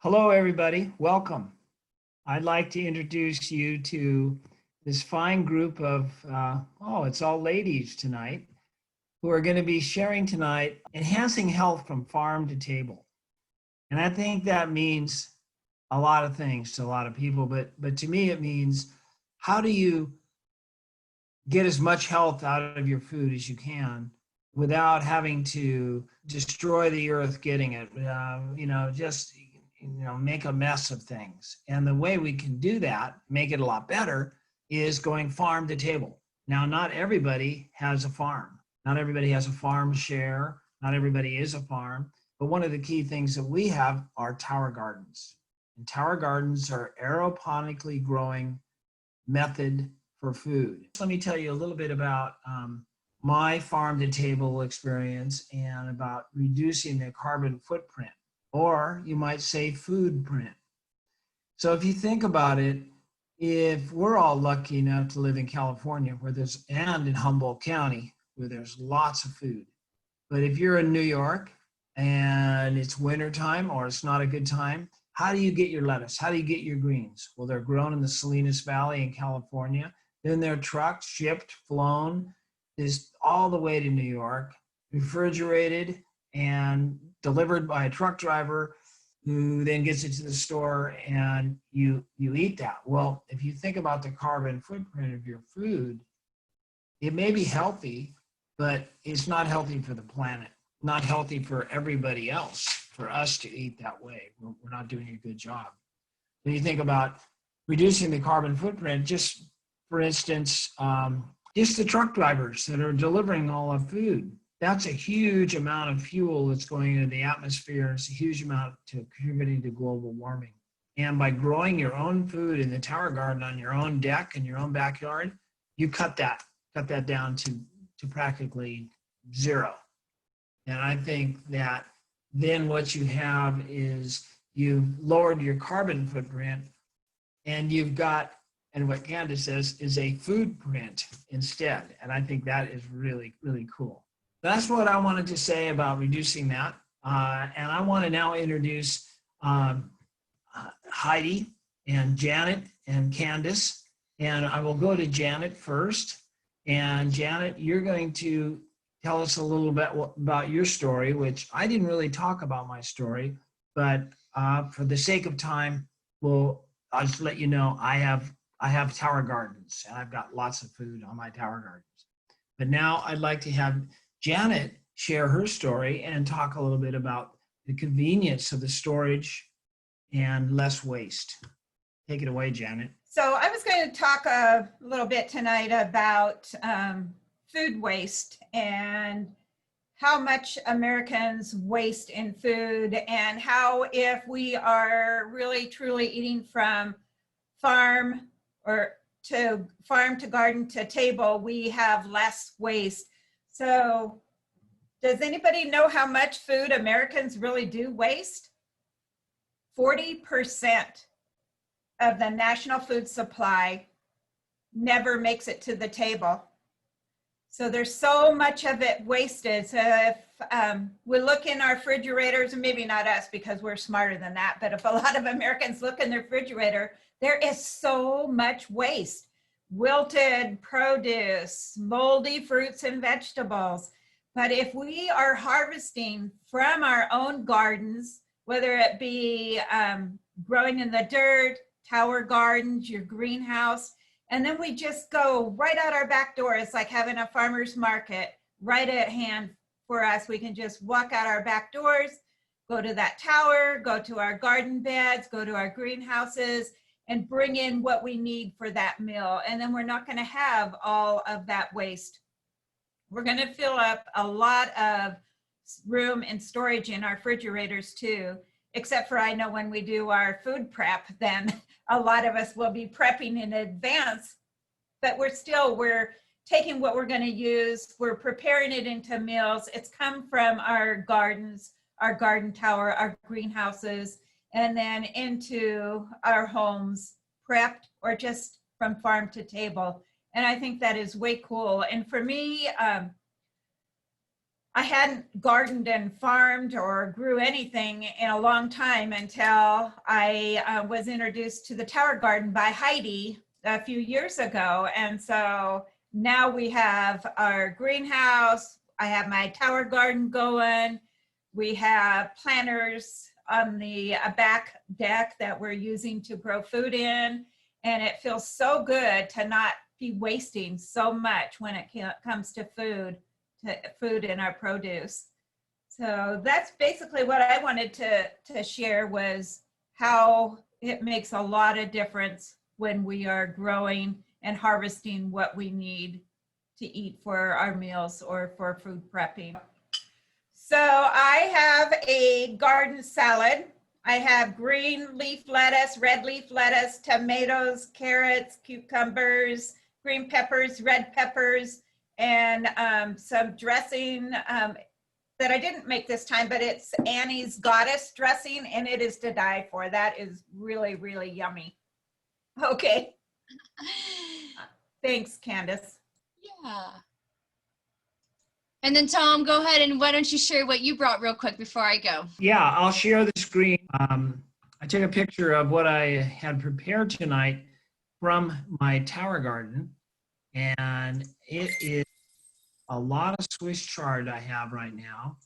Hello, everybody. Welcome. I'd like to introduce you to this fine group of, it's all ladies tonight, who are going to be sharing tonight enhancing health from farm to table. And I think that means a lot of things to a lot of people, but to me, it means how do you get as much health out of your food as you can without having to destroy the earth getting it, make a mess of things. And the way we can do that, make it a lot better, is going farm to table. Now, not everybody has a farm. Not everybody has a farm share. Not everybody is a farm. But one of the key things that we have are tower gardens. And tower gardens are aeroponically growing method for food. Let me tell you a little bit about my farm to table experience and about reducing the carbon footprint, or you might say food print. So if you think about it, if we're all lucky enough to live in California and in Humboldt County, where there's lots of food, but if you're in New York and it's wintertime or it's not a good time, how do you get your lettuce? How do you get your greens? Well, they're grown in the Salinas Valley in California. Then they're trucked, shipped, flown, all the way to New York, refrigerated, and delivered by a truck driver who then gets it to the store and you eat that. Well, if you think about the carbon footprint of your food, it may be healthy, but it's not healthy for the planet, not healthy for everybody else, for us to eat that way. We're not doing a good job. When you think about reducing the carbon footprint, just for instance, just the truck drivers that are delivering all of food, that's a huge amount of fuel that's going into the atmosphere. It's a huge amount to contributing to global warming. And by growing your own food in the tower garden on your own deck in your own backyard, you cut that down to practically zero. And I think that then what you have is you've lowered your carbon footprint, and you've got, and what Candice says, is a food print instead. And I think that is really, really cool. That's what I wanted to say about reducing that. And I want to now introduce Heidi and Janet and Candice. And I will go to Janet first. And Janet, you're going to tell us a little bit about your story, which I didn't really talk about my story, but for the sake of time, I'll just let you know I have tower gardens, and I've got lots of food on my tower gardens. But now I'd like to have Janet share her story and talk a little bit about the convenience of the storage and less waste. Take it away, Janet. So I was going to talk a little bit tonight about food waste and how much Americans waste in food, and how if we are really truly eating from farm to garden to table, we have less waste. So does anybody know how much food Americans really do waste? 40% of the national food supply never makes it to the table. So there's so much of it wasted. So if we look in our refrigerators, and maybe not us because we're smarter than that, but if a lot of Americans look in their refrigerator, there is so much waste. Wilted produce, moldy fruits and vegetables. But if we are harvesting from our own gardens, whether it be growing in the dirt, tower gardens, your greenhouse, and then we just go right out our back door. It's like having a farmer's market right at hand for us. We can just walk out our back doors, go to that tower, go to our garden beds, go to our greenhouses, and bring in what we need for that meal. And then we're not going to have all of that waste. We're going to fill up a lot of room and storage in our refrigerators too, except for I know when we do our food prep, then a lot of us will be prepping in advance, but we're taking what we're going to use, we're preparing it into meals. It's come from our gardens, our garden tower, our greenhouses, and then into our homes, prepped or just from farm to table. And I think that is way cool. And for me, I hadn't gardened and farmed or grew anything in a long time until I was introduced to the Tower Garden by Heidi a few years ago. And so now we have our greenhouse. I have my Tower Garden going. We have planters on the back deck that we're using to grow food in. And it feels so good to not be wasting so much when it comes to food in our produce. So that's basically what I wanted to share, was how it makes a lot of difference when we are growing and harvesting what we need to eat for our meals or for food prepping. So I have a garden salad. I have green leaf lettuce, red leaf lettuce, tomatoes, carrots, cucumbers, green peppers, red peppers, and some dressing that I didn't make this time, but it's Annie's Goddess dressing, and it is to die for. That is really, really yummy. Okay. Thanks, Candice. Yeah. And then Tom, go ahead and why don't you share what you brought real quick before I go? Yeah, I'll share the screen. I took a picture of what I had prepared tonight from my tower garden, and it is a lot of Swiss chard I have right now.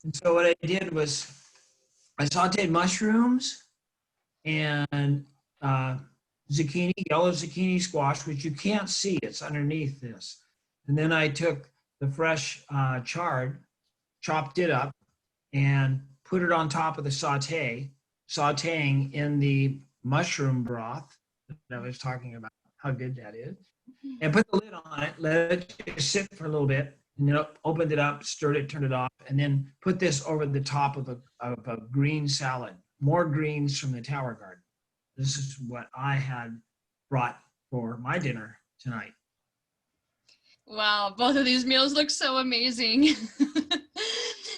And so what I did was I sauteed mushrooms and zucchini, yellow zucchini squash, which you can't see, it's underneath this. And then I took the fresh chard, chopped it up, and put it on top of the sauteing in the mushroom broth that I was talking about, how good that is. And put the lid on it, let it just sit for a little bit, and then opened it up, stirred it, turned it off, and then put this over the top of a green salad, more greens from the tower garden. This is what I had brought for my dinner tonight. Wow, both of these meals look so amazing.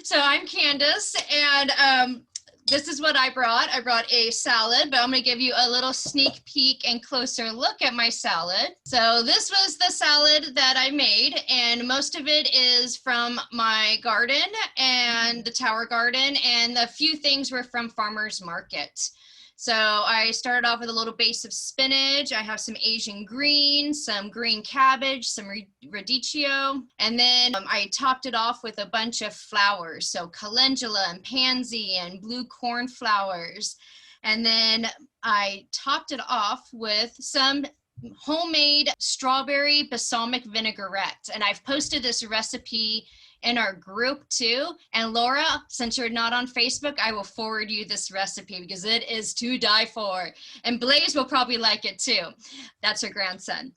So I'm Candice, and this is what I brought. I brought a salad, but I'm going to give you a little sneak peek and closer look at my salad. So this was the salad that I made, and most of it is from my garden and the tower garden, and a few things were from farmers market. So I started off with a little base of spinach. I have some Asian greens, some green cabbage, some radicchio, and then I topped it off with a bunch of flowers. So calendula and pansy and blue cornflowers. And then I topped it off with some homemade strawberry balsamic vinaigrette. And I've posted this recipe in our group too. And Laura, since you're not on Facebook, I will forward you this recipe because it is to die for. And Blaze will probably like it too. That's her grandson.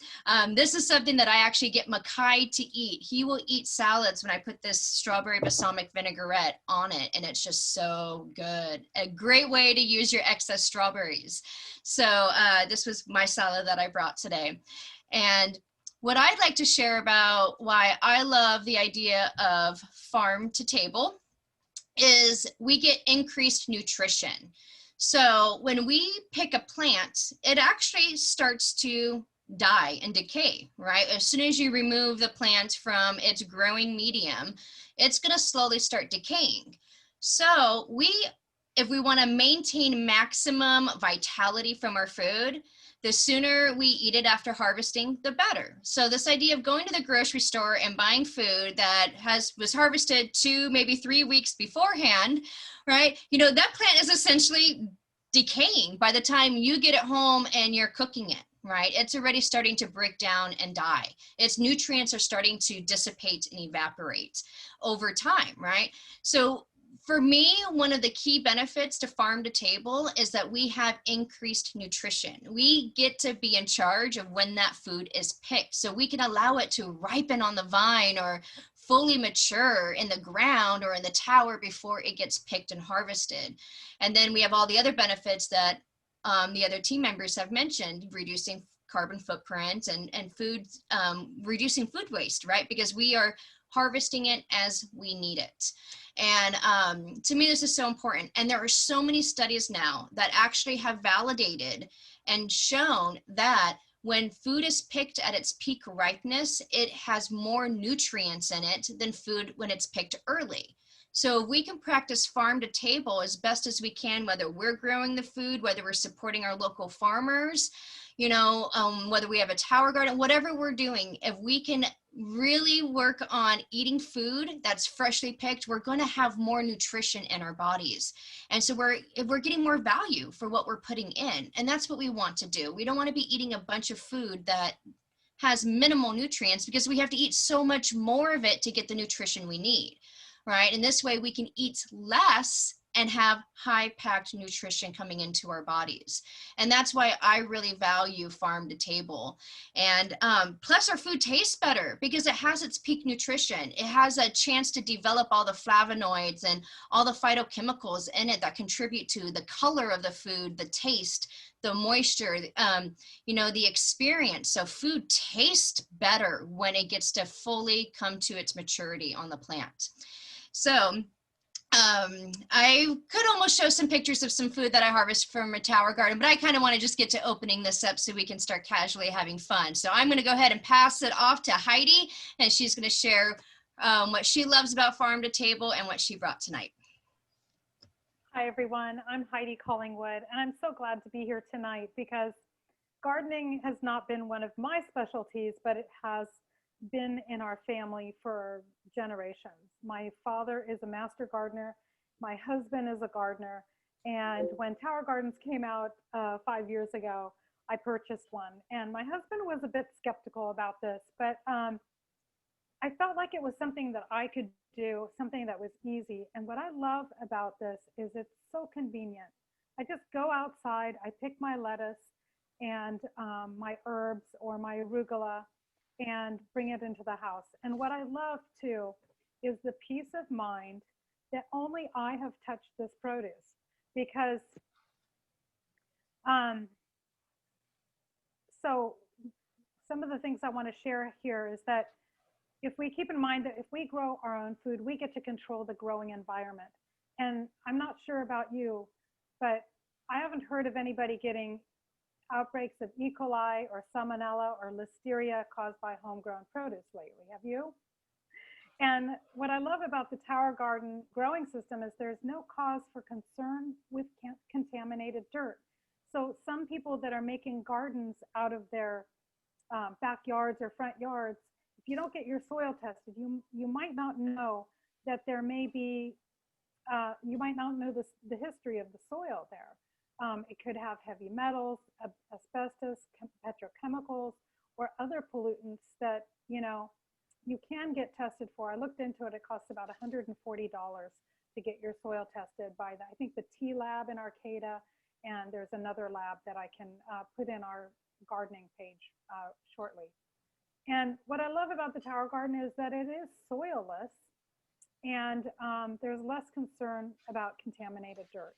This is something that I actually get Makai to eat. He will eat salads when I put this strawberry balsamic vinaigrette on it, and it's just so good. A great way to use your excess strawberries. So this was my salad that I brought today. And what I'd like to share about why I love the idea of farm to table is we get increased nutrition. So when we pick a plant, it actually starts to die and decay, right? As soon as you remove the plant from its growing medium, it's going to slowly start decaying. So if we want to maintain maximum vitality from our food, the sooner we eat it after harvesting, the better. So this idea of going to the grocery store and buying food that was harvested 2, maybe 3 weeks beforehand, right? You know, that plant is essentially decaying by the time you get it home and you're cooking it, right? It's already starting to break down and die. Its nutrients are starting to dissipate and evaporate over time, right? So for me, one of the key benefits to farm to table is that we have increased nutrition. We get to be in charge of when that food is picked. So we can allow it to ripen on the vine or fully mature in the ground or in the tower before it gets picked and harvested. And then we have all the other benefits that the other team members have mentioned, reducing carbon footprint and food, reducing food waste, right? Because we are harvesting it as we need it. And to me, this is so important. And there are so many studies now that actually have validated and shown that when food is picked at its peak ripeness, it has more nutrients in it than food when it's picked early. So if we can practice farm to table as best as we can, whether we're growing the food, whether we're supporting our local farmers, you know, whether we have a tower garden, whatever we're doing, if we can really work on eating food that's freshly picked, we're going to have more nutrition in our bodies. And so we're getting more value for what we're putting in. And that's what we want to do. We don't want to be eating a bunch of food that has minimal nutrients, because we have to eat so much more of it to get the nutrition we need, right? And this way we can eat less and have high packed nutrition coming into our bodies. And that's why I really value farm to table. And plus our food tastes better because it has its peak nutrition. It has a chance to develop all the flavonoids and all the phytochemicals in it that contribute to the color of the food, the taste, the moisture, you know, the experience. So food tastes better when it gets to fully come to its maturity on the plant. So I could almost show some pictures of some food that I harvest from a tower garden, but I kind of want to just get to opening this up so we can start casually having fun. So I'm going to go ahead and pass it off to Heidi, and she's going to share what she loves about farm to table and what she brought tonight. Hi, everyone. I'm Heidi Collingwood, and I'm so glad to be here tonight because gardening has not been one of my specialties, but it has been in our family for generations. My father is a master gardener. My husband is a gardener. And when tower gardens came out 5 years ago, I purchased one. And my husband was a bit skeptical about this, but I felt like it was something that I could do, something that was easy. And what I love about this is it's so convenient. I just go outside, I pick my lettuce and my herbs or my arugula and bring it into the house. And what I love too is the peace of mind that only I have touched this produce, because so some of the things I want to share here is that if we keep in mind that if we grow our own food, we get to control the growing environment. And I'm not sure about you, but I haven't heard of anybody getting outbreaks of E. coli or salmonella or listeria caused by homegrown produce lately. Have you? And what I love about the tower garden growing system is there's no cause for concern with contaminated dirt. So some people that are making gardens out of their backyards or front yards, if you don't get your soil tested, you might not know that there may be, you might not know the history of the soil there. It could have heavy metals, asbestos, petrochemicals, or other pollutants that, you know, you can get tested for. I looked into it. It costs about $140 to get your soil tested by I think the T Lab in Arcata, and there's another lab that I can put in our gardening page shortly. And what I love about the tower garden is that it is soilless, and there's less concern about contaminated dirt.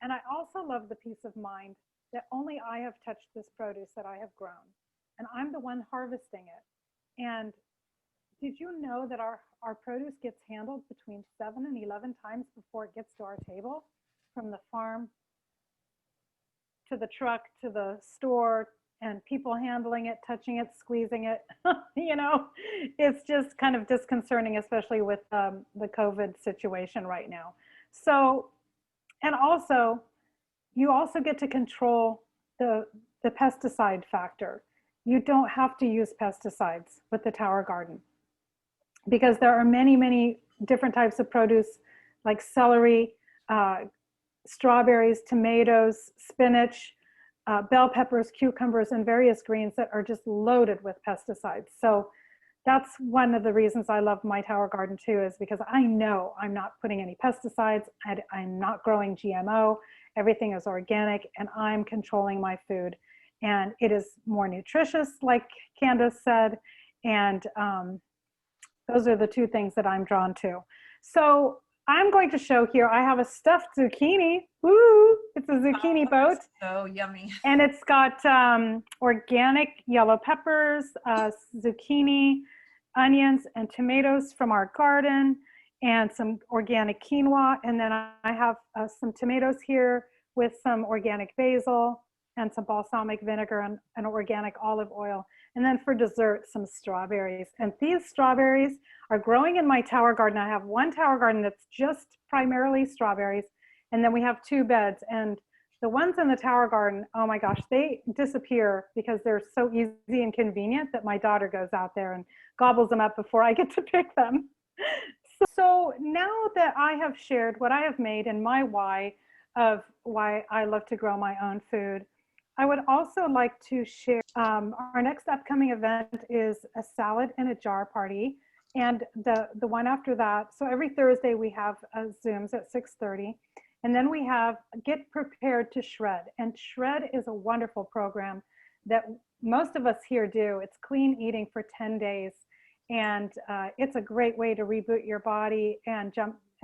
And I also love the peace of mind that only I have touched this produce that I have grown, and I'm the one harvesting it. And did you know that our produce gets handled between 7 and 11 times before it gets to our table, from the farm to the truck to the store, and people handling it, touching it, squeezing it? You know, it's just kind of disconcerting, especially with the COVID situation right now. So, and also, you also get to control the pesticide factor. You don't have to use pesticides with the tower garden, because there are many, many different types of produce like celery, strawberries, tomatoes, spinach, bell peppers, cucumbers, and various greens that are just loaded with pesticides. So that's one of the reasons I love my tower garden too, is because I know I'm not putting any pesticides, I'm not growing GMO, everything is organic, and I'm controlling my food. And it is more nutritious, like Candice said, and those are the two things that I'm drawn to. So I'm going to show here, I have a stuffed zucchini. Woo! It's a zucchini boat. So yummy. And it's got organic yellow peppers, zucchini, onions, and tomatoes from our garden, and some organic quinoa. And then I have some tomatoes here with some organic basil. and some balsamic vinegar and organic olive oil. And then for dessert, some strawberries. And these strawberries are growing in my tower garden. I have one tower garden that's just primarily strawberries. And then we have 2 beds. And the ones in the tower garden, oh my gosh, they disappear because they're so easy and convenient that my daughter goes out there and gobbles them up before I get to pick them. So now that I have shared what I have made and my why of why I love to grow my own food, I would also like to share our next upcoming event is a salad in a jar party. And the one after that, so every Thursday we have Zooms at 6:30. And then we have Get Prepared to Shred. And Shred is a wonderful program that most of us here do. It's clean eating for 10 days. And it's a great way to reboot your body and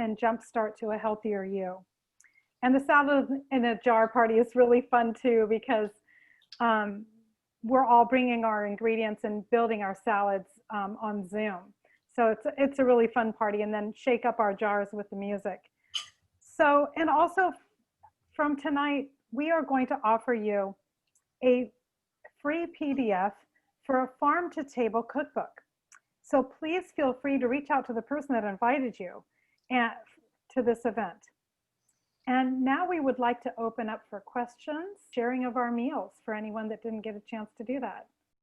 jumpstart to a healthier you. And the salad in a jar party is really fun too, because we're all bringing our ingredients and building our salads on Zoom. So it's a really fun party, and then shake up our jars with the music. So, and also from tonight, we are going to offer you a free PDF for a farm to table cookbook. So please feel free to reach out to the person that invited you to this event. And now we would like to open up for questions, sharing of our meals for anyone that didn't get a chance to do that.